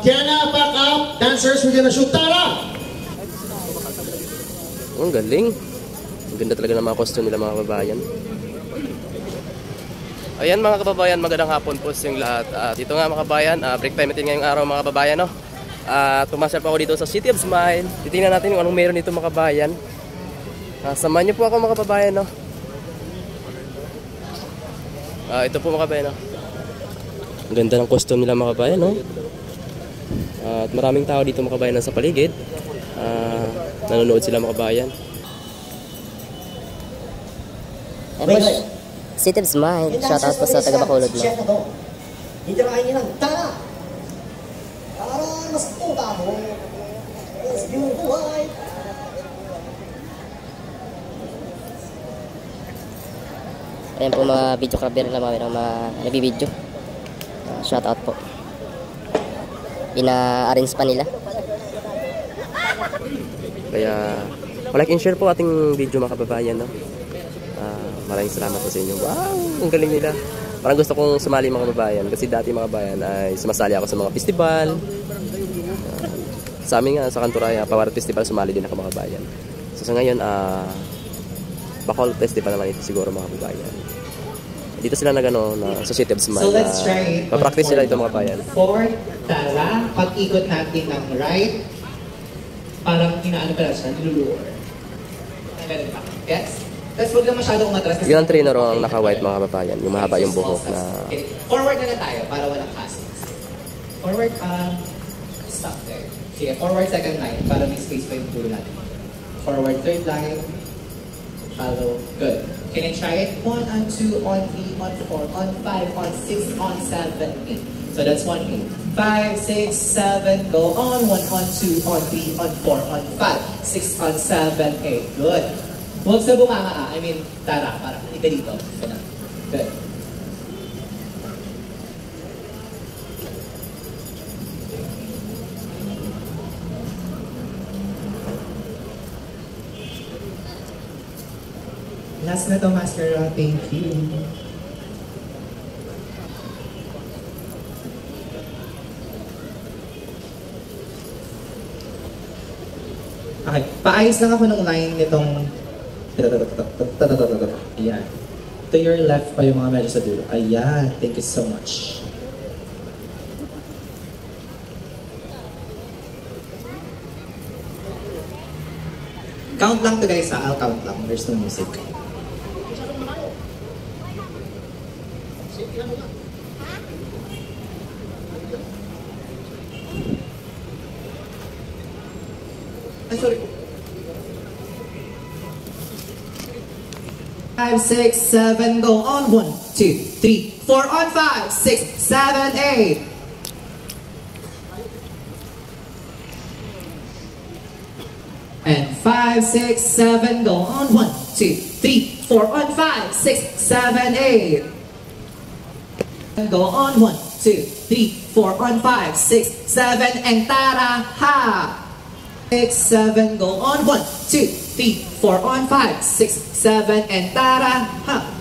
Kiana, back up. Dancers, we're gonna shoot Tara. Ang galing. Ang ganda talaga ng mga costume nila mga kababayan. Ayan mga kababayan, magandang hapon po sa inyong lahat. At ito nga mga kababayan, break time natin ngayong araw mga kababayan. No? Tumasal pa ako dito sa City of Smile. Titingnan natin kung anong meron dito mga kababayan. Samahan niyo po ako mga kababayan. No? Ito po mga kababayan. No? Ang ganda ng costume nila mga kababayan. No? At maraming tao dito mga kababayan sa paligid. Nanonood sila mga kabayan. City of Smile, shoutout po sa taga Bacolod mo. Hitirahin niyo lang, tara! Para mas tuta mo. Yes, yung buhay. Ayan po mga video crabber na mga nabibideo. Shoutout po. Ina-arrange pa nila. Kaya, like and share po ating video mga kababayan. No? Maraming salamat po sa inyo. Wow, ang galing nila. Parang gusto kong sumali mga kababayan. Kasi dati mga kababayan ay sumasali ako sa mga festival. Sa amin nga, sa Kanturaya, Pawarat Festival, sumali din ako mga kababayan. So sa ngayon, Bacol Festival naman ito siguro mga kababayan. Dito sila nagano na sa City of Smile. So let's try it. Pa-practice sila ito mga kababayan. Forward, tara. Pag-ikot natin ng right. Parang inaano pala siya, niluluor. Yes? Tapos huwag lang masyadong umatras. Yung trainer ang naka-white mga kababayan. Yung mahaba yung buhok na... Okay. Forward na tayo para walang castings. Forward, stop there. Sige, forward second line para may space pa yung dulo natin. Forward third line. Follow. Good. Can I try it? 1 on 2, on 3, on 4, on 5, on 6, on 7, 8. So that's 1, 8. 5, 6, 7, go on. 1 on 2, on 3, on 4, on 5, 6, on 7, 8. Good. Huwag sa bunganga I mean, tara, parang ika dito. Good. Last na to, Mascara. Thank you. Okay, paayos lang ako ng line nitong ayan. To your left pa yung mga medyo sa dulo. Ayan, thank you so much. Count lang to guys ha, I'll count lang. There's no music. Ay, sorry. 5, 6, 7, go on. 1, 2, 3, 4 on 5, 6, 7, 8. And 5, 6, 7, go on. 1, 2, 3, 4 on 5, 6, 7, 8. And go on. 1, 2, 3, 4 on 5, 6, 7, and tara ha. 6, 7, go on. 1, 2, 3, 4 on 5, 6, 7, and tara ha.